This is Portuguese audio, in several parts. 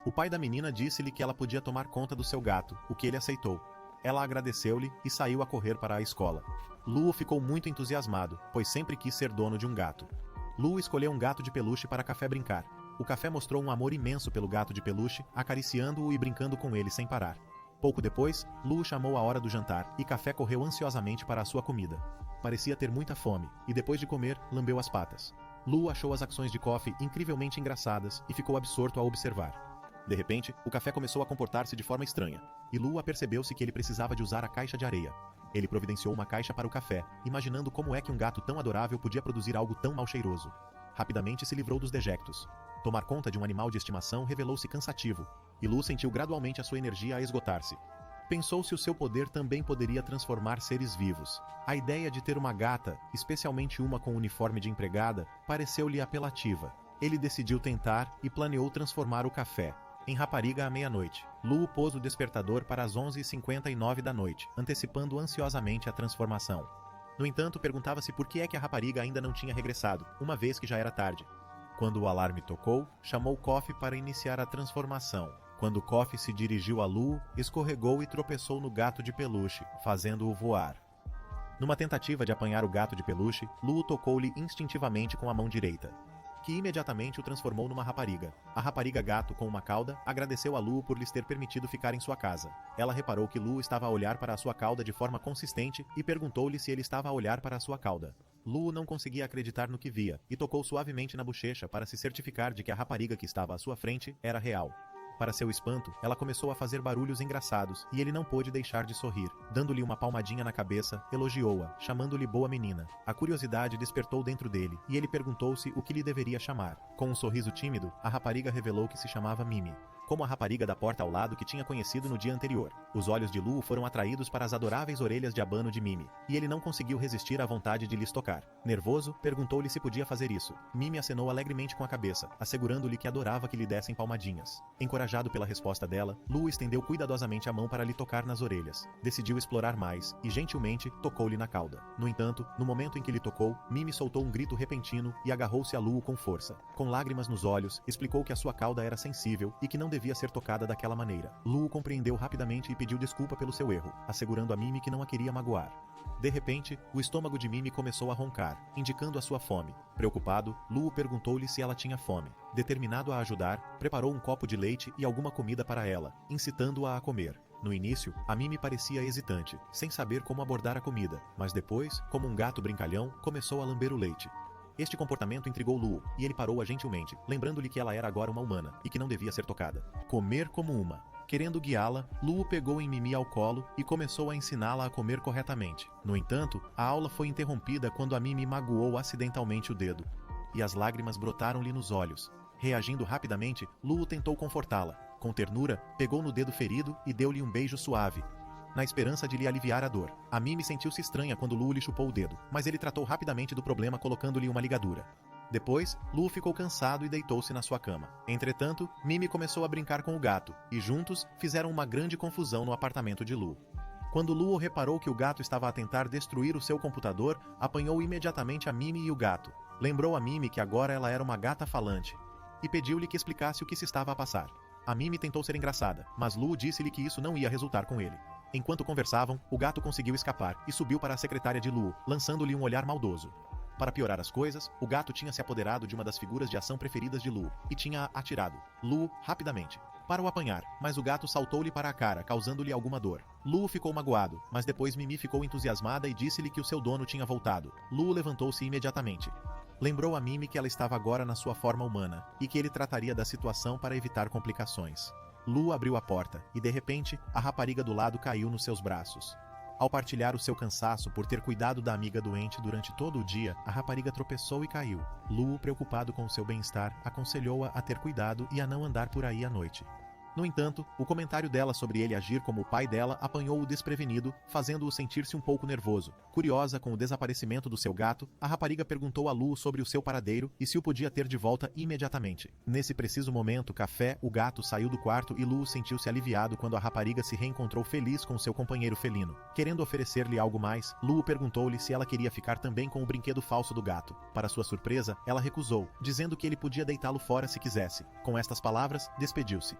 O pai da menina disse-lhe que ela podia tomar conta do seu gato, o que ele aceitou. Ela agradeceu-lhe e saiu a correr para a escola. Luo ficou muito entusiasmado, pois sempre quis ser dono de um gato. Luo escolheu um gato de peluche para Café brincar. O Café mostrou um amor imenso pelo gato de peluche, acariciando-o e brincando com ele sem parar. Pouco depois, Luo chamou a hora do jantar e Café correu ansiosamente para a sua comida. Parecia ter muita fome, e depois de comer, lambeu as patas. Luo achou as ações de Coffee incrivelmente engraçadas e ficou absorto a observar. De repente, o Café começou a comportar-se de forma estranha, e Luo apercebeu-se que ele precisava de usar a caixa de areia. Ele providenciou uma caixa para o Café, imaginando como é que um gato tão adorável podia produzir algo tão mal cheiroso. Rapidamente se livrou dos dejectos. Tomar conta de um animal de estimação revelou-se cansativo, e Luo sentiu gradualmente a sua energia a esgotar-se. Pensou se o seu poder também poderia transformar seres vivos. A ideia de ter uma gata, especialmente uma com uniforme de empregada, pareceu-lhe apelativa. Ele decidiu tentar e planeou transformar o Café em rapariga à meia-noite. Luo pôs o despertador para as 11h59 da noite, antecipando ansiosamente a transformação. No entanto, perguntava-se por que é que a rapariga ainda não tinha regressado, uma vez que já era tarde. Quando o alarme tocou, chamou Coffee para iniciar a transformação. Quando Coffee se dirigiu a Luo, escorregou e tropeçou no gato de peluche, fazendo-o voar. Numa tentativa de apanhar o gato de peluche, Luo tocou-lhe instintivamente com a mão direita, que imediatamente o transformou numa rapariga. A rapariga gato com uma cauda agradeceu a Luo por lhes ter permitido ficar em sua casa. Ela reparou que Luo estava a olhar para a sua cauda de forma consistente e perguntou-lhe se ele estava a olhar para a sua cauda. Luo não conseguia acreditar no que via e tocou suavemente na bochecha para se certificar de que a rapariga que estava à sua frente era real. Para seu espanto, ela começou a fazer barulhos engraçados e ele não pôde deixar de sorrir. Dando-lhe uma palmadinha na cabeça, elogiou-a, chamando-lhe boa menina. A curiosidade despertou dentro dele e ele perguntou-se o que lhe deveria chamar. Com um sorriso tímido, a rapariga revelou que se chamava Mimi, como a rapariga da porta ao lado que tinha conhecido no dia anterior. Os olhos de Luo foram atraídos para as adoráveis orelhas de abano de Mimi, e ele não conseguiu resistir à vontade de lhes tocar. Nervoso, perguntou-lhe se podia fazer isso. Mimi acenou alegremente com a cabeça, assegurando-lhe que adorava que lhe dessem palmadinhas. Encorajado pela resposta dela, Luo estendeu cuidadosamente a mão para lhe tocar nas orelhas. Decidiu explorar mais, e gentilmente tocou-lhe na cauda. No entanto, no momento em que lhe tocou, Mimi soltou um grito repentino e agarrou-se a Luo com força. Com lágrimas nos olhos, explicou que a sua cauda era sensível e que não devia ser tocada daquela maneira. Luo compreendeu rapidamente e pediu desculpa pelo seu erro, assegurando a Mimi que não a queria magoar. De repente, o estômago de Mimi começou a roncar, indicando a sua fome. Preocupado, Luo perguntou-lhe se ela tinha fome. Determinado a ajudar, preparou um copo de leite e alguma comida para ela, incitando-a a comer. No início, a Mimi parecia hesitante, sem saber como abordar a comida, mas depois, como um gato brincalhão, começou a lamber o leite. Este comportamento intrigou Luo, e ele parou-a gentilmente, lembrando-lhe que ela era agora uma humana, e que não devia ser tocada. Comer como uma. Querendo guiá-la, Luo pegou em Mimi ao colo e começou a ensiná-la a comer corretamente. No entanto, a aula foi interrompida quando a Mimi magoou acidentalmente o dedo, e as lágrimas brotaram-lhe nos olhos. Reagindo rapidamente, Luo tentou confortá-la. Com ternura, pegou no dedo ferido e deu-lhe um beijo suave, na esperança de lhe aliviar a dor. A Mimi sentiu-se estranha quando Luo lhe chupou o dedo, mas ele tratou rapidamente do problema colocando-lhe uma ligadura. Depois, Luo ficou cansado e deitou-se na sua cama. Entretanto, Mimi começou a brincar com o gato, e juntos fizeram uma grande confusão no apartamento de Luo. Quando Luo reparou que o gato estava a tentar destruir o seu computador, apanhou imediatamente a Mimi e o gato. Lembrou a Mimi que agora ela era uma gata falante, e pediu-lhe que explicasse o que se estava a passar. A Mimi tentou ser engraçada, mas Luo disse-lhe que isso não ia resultar com ele. Enquanto conversavam, o gato conseguiu escapar e subiu para a secretária de Luo, lançando-lhe um olhar maldoso. Para piorar as coisas, o gato tinha se apoderado de uma das figuras de ação preferidas de Luo e tinha atirado Luo rapidamente para o apanhar, mas o gato saltou-lhe para a cara, causando-lhe alguma dor. Luo ficou magoado, mas depois Mimi ficou entusiasmada e disse-lhe que o seu dono tinha voltado. Luo levantou-se imediatamente. Lembrou a Mimi que ela estava agora na sua forma humana e que ele trataria da situação para evitar complicações. Luo abriu a porta e, de repente, a rapariga do lado caiu nos seus braços. Ao partilhar o seu cansaço por ter cuidado da amiga doente durante todo o dia, a rapariga tropeçou e caiu. Luo, preocupado com o seu bem-estar, aconselhou-a a ter cuidado e a não andar por aí à noite. No entanto, o comentário dela sobre ele agir como o pai dela apanhou-o desprevenido, fazendo-o sentir-se um pouco nervoso. Curiosa com o desaparecimento do seu gato, a rapariga perguntou a Lu sobre o seu paradeiro e se o podia ter de volta imediatamente. Nesse preciso momento, Café, o gato, saiu do quarto e Lu sentiu-se aliviado quando a rapariga se reencontrou feliz com seu companheiro felino. Querendo oferecer-lhe algo mais, Lu perguntou-lhe se ela queria ficar também com o brinquedo falso do gato. Para sua surpresa, ela recusou, dizendo que ele podia deitá-lo fora se quisesse. Com estas palavras, despediu-se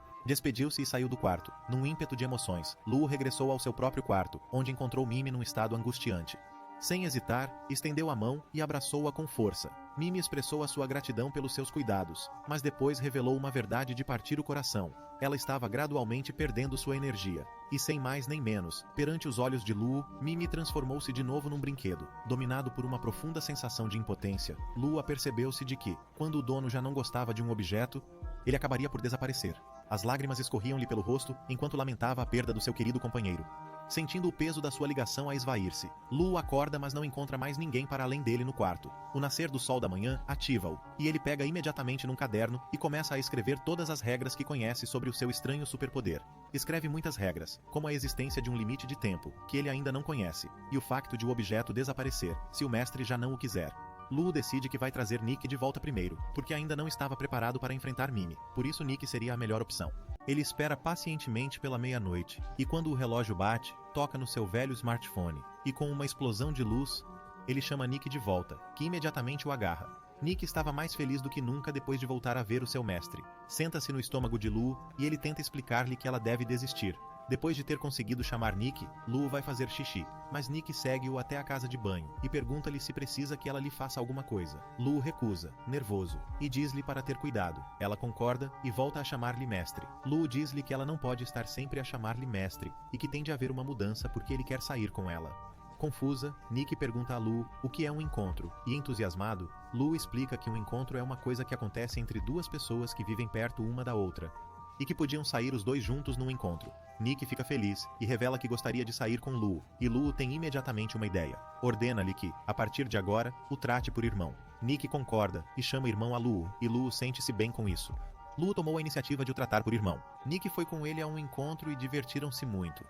e saiu do quarto. Num ímpeto de emoções, Lu regressou ao seu próprio quarto, onde encontrou Mimi num estado angustiante. Sem hesitar, estendeu a mão e abraçou-a com força. Mimi expressou a sua gratidão pelos seus cuidados, mas depois revelou uma verdade de partir o coração. Ela estava gradualmente perdendo sua energia. E sem mais nem menos, perante os olhos de Lu, Mimi transformou-se de novo num brinquedo. Dominado por uma profunda sensação de impotência, Lu apercebeu-se de que, quando o dono já não gostava de um objeto, ele acabaria por desaparecer. As lágrimas escorriam-lhe pelo rosto enquanto lamentava a perda do seu querido companheiro. Sentindo o peso da sua ligação a esvair-se, Lu acorda, mas não encontra mais ninguém para além dele no quarto. O nascer do sol da manhã ativa-o, e ele pega imediatamente num caderno e começa a escrever todas as regras que conhece sobre o seu estranho superpoder. Escreve muitas regras, como a existência de um limite de tempo, que ele ainda não conhece, e o facto de o objeto desaparecer, se o mestre já não o quiser. Lu decide que vai trazer Nick de volta primeiro, porque ainda não estava preparado para enfrentar Mimi, por isso Nick seria a melhor opção. Ele espera pacientemente pela meia-noite, e quando o relógio bate, toca no seu velho smartphone, e com uma explosão de luz, ele chama Nick de volta, que imediatamente o agarra. Nick estava mais feliz do que nunca depois de voltar a ver o seu mestre. Senta-se no estômago de Lu, e ele tenta explicar-lhe que ela deve desistir. Depois de ter conseguido chamar Nick, Lu vai fazer xixi, mas Nick segue-o até a casa de banho e pergunta-lhe se precisa que ela lhe faça alguma coisa. Lu recusa, nervoso, e diz-lhe para ter cuidado. Ela concorda e volta a chamar-lhe mestre. Lu diz-lhe que ela não pode estar sempre a chamar-lhe mestre e que tem de haver uma mudança porque ele quer sair com ela. Confusa, Nick pergunta a Lu o que é um encontro, e entusiasmado, Lu explica que um encontro é uma coisa que acontece entre duas pessoas que vivem perto uma da outra, e que podiam sair os dois juntos num encontro. Nick fica feliz e revela que gostaria de sair com Lu, e Lu tem imediatamente uma ideia. Ordena-lhe que, a partir de agora, o trate por irmão. Nick concorda e chama irmão a Lu, e Lu sente-se bem com isso. Lu tomou a iniciativa de o tratar por irmão. Nick foi com ele a um encontro e divertiram-se muito.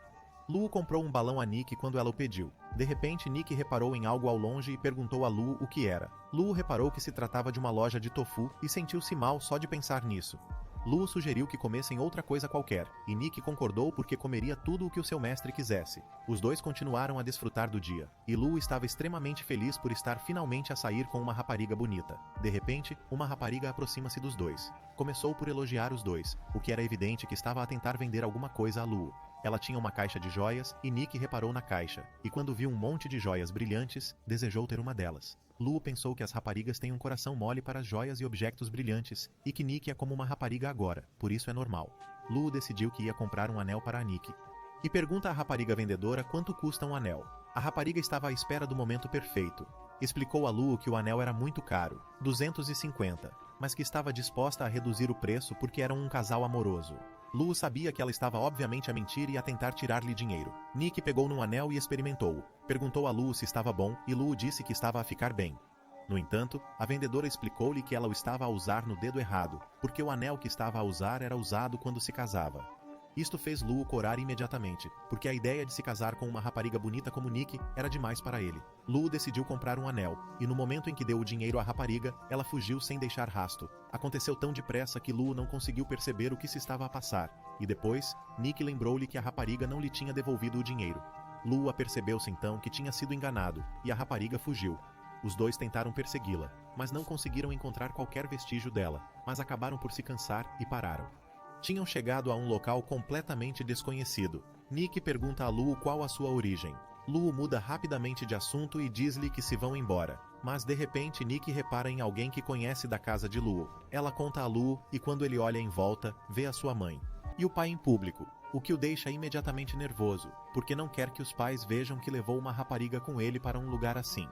Lu comprou um balão a Nick quando ela o pediu. De repente, Nick reparou em algo ao longe e perguntou a Lu o que era. Lu reparou que se tratava de uma loja de tofu e sentiu-se mal só de pensar nisso. Lu sugeriu que comessem outra coisa qualquer, e Nick concordou porque comeria tudo o que o seu mestre quisesse. Os dois continuaram a desfrutar do dia, e Lu estava extremamente feliz por estar finalmente a sair com uma rapariga bonita. De repente, uma rapariga aproxima-se dos dois. Começou por elogiar os dois, o que era evidente que estava a tentar vender alguma coisa a Lu. Ela tinha uma caixa de joias, e Nick reparou na caixa, e quando viu um monte de joias brilhantes, desejou ter uma delas. Lu pensou que as raparigas têm um coração mole para as joias e objetos brilhantes, e que Nick é como uma rapariga agora, por isso é normal. Lu decidiu que ia comprar um anel para Nick. E pergunta à rapariga vendedora quanto custa um anel. A rapariga estava à espera do momento perfeito. Explicou a Lu que o anel era muito caro, 250, mas que estava disposta a reduzir o preço porque eram um casal amoroso. Lu sabia que ela estava obviamente a mentir e a tentar tirar-lhe dinheiro. Nick pegou num anel e experimentou-o. Perguntou a Lu se estava bom e Lu disse que estava a ficar bem. No entanto, a vendedora explicou-lhe que ela o estava a usar no dedo errado, porque o anel que estava a usar era usado quando se casava. Isto fez Lu corar imediatamente, porque a ideia de se casar com uma rapariga bonita como Nick era demais para ele. Lu decidiu comprar um anel, e no momento em que deu o dinheiro à rapariga, ela fugiu sem deixar rasto. Aconteceu tão depressa que Lu não conseguiu perceber o que se estava a passar, e depois, Nick lembrou-lhe que a rapariga não lhe tinha devolvido o dinheiro. Lu apercebeu-se então que tinha sido enganado, e a rapariga fugiu. Os dois tentaram persegui-la, mas não conseguiram encontrar qualquer vestígio dela, mas acabaram por se cansar e pararam. Tinham chegado a um local completamente desconhecido. Nick pergunta a Lu qual a sua origem. Lu muda rapidamente de assunto e diz-lhe que se vão embora. Mas de repente Nick repara em alguém que conhece da casa de Lu. Ela conta a Lu e quando ele olha em volta, vê a sua mãe. E o pai em público, o que o deixa imediatamente nervoso, porque não quer que os pais vejam que levou uma rapariga com ele para um lugar assim.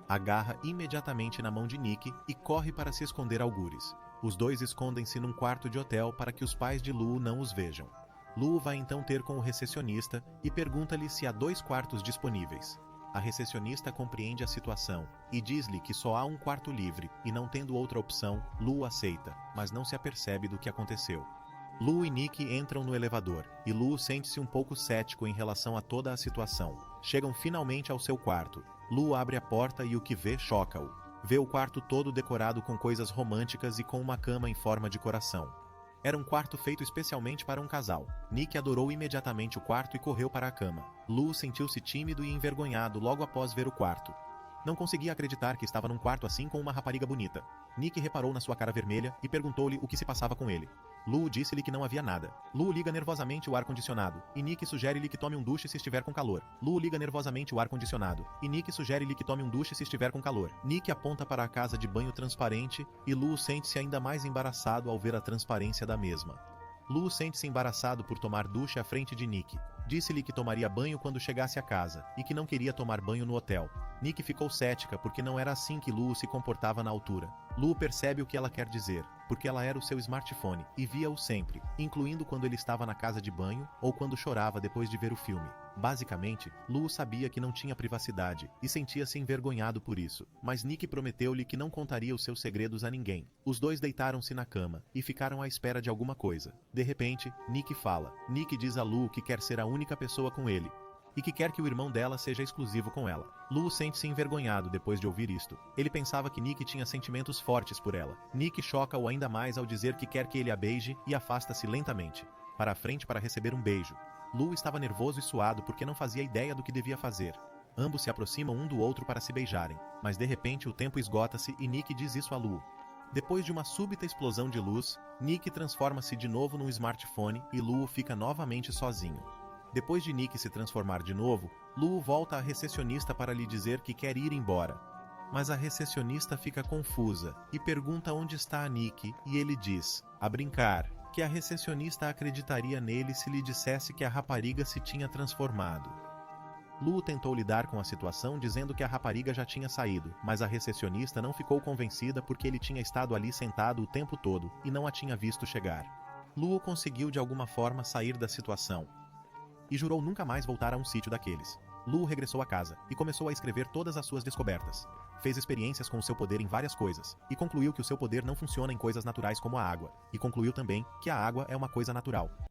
Agarra imediatamente na mão de Nick e corre para se esconder algures. Os dois escondem-se num quarto de hotel para que os pais de Lu não os vejam. Lu vai então ter com o recepcionista e pergunta-lhe se há 2 quartos disponíveis. A recepcionista compreende a situação e diz-lhe que só há um quarto livre e não tendo outra opção, Lu aceita, mas não se apercebe do que aconteceu. Lu e Nick entram no elevador, e Lu sente-se um pouco cético em relação a toda a situação. Chegam finalmente ao seu quarto. Lu abre a porta e o que vê choca-o. Vê o quarto todo decorado com coisas românticas e com uma cama em forma de coração. Era um quarto feito especialmente para um casal. Nick adorou imediatamente o quarto e correu para a cama. Lu sentiu-se tímido e envergonhado logo após ver o quarto. Não conseguia acreditar que estava num quarto assim com uma rapariga bonita. Nick reparou na sua cara vermelha e perguntou-lhe o que se passava com ele. Lu disse-lhe que não havia nada. Lu liga nervosamente o ar-condicionado, e Nick sugere-lhe que tome um duche se estiver com calor. Lu liga nervosamente o ar-condicionado, e Nick sugere-lhe que tome um duche se estiver com calor. Nick aponta para a casa de banho transparente, e Lu sente-se ainda mais embaraçado ao ver a transparência da mesma. Lu sente-se embaraçado por tomar duche à frente de Nick. Disse-lhe que tomaria banho quando chegasse a casa, e que não queria tomar banho no hotel. Nick ficou cética porque não era assim que Lu se comportava na altura. Lu percebe o que ela quer dizer, porque ela era o seu smartphone e via-o sempre, incluindo quando ele estava na casa de banho ou quando chorava depois de ver o filme. Basicamente, Lu sabia que não tinha privacidade e sentia-se envergonhado por isso, mas Nick prometeu-lhe que não contaria os seus segredos a ninguém. Os dois deitaram-se na cama e ficaram à espera de alguma coisa. De repente, Nick fala. Nick diz a Lu que quer ser a única pessoa com ele e que quer que o irmão dela seja exclusivo com ela. Lu sente-se envergonhado depois de ouvir isto. Ele pensava que Nick tinha sentimentos fortes por ela. Nick choca-o ainda mais ao dizer que quer que ele a beije e afasta-se lentamente para a frente para receber um beijo. Lu estava nervoso e suado porque não fazia ideia do que devia fazer. Ambos se aproximam um do outro para se beijarem, mas de repente o tempo esgota-se e Nick diz isso a Lu. Depois de uma súbita explosão de luz, Nick transforma-se de novo num smartphone e Lu fica novamente sozinho. Depois de Nick se transformar de novo, Lu volta à recepcionista para lhe dizer que quer ir embora. Mas a recepcionista fica confusa e pergunta onde está a Nick e ele diz, a brincar, que a recepcionista acreditaria nele se lhe dissesse que a rapariga se tinha transformado. Lu tentou lidar com a situação dizendo que a rapariga já tinha saído, mas a recepcionista não ficou convencida porque ele tinha estado ali sentado o tempo todo e não a tinha visto chegar. Lu conseguiu de alguma forma sair da situação e jurou nunca mais voltar a um sítio daqueles. Lu regressou a casa e começou a escrever todas as suas descobertas. Fez experiências com o seu poder em várias coisas, e concluiu que o seu poder não funciona em coisas naturais como a água, e concluiu também que a água é uma coisa natural.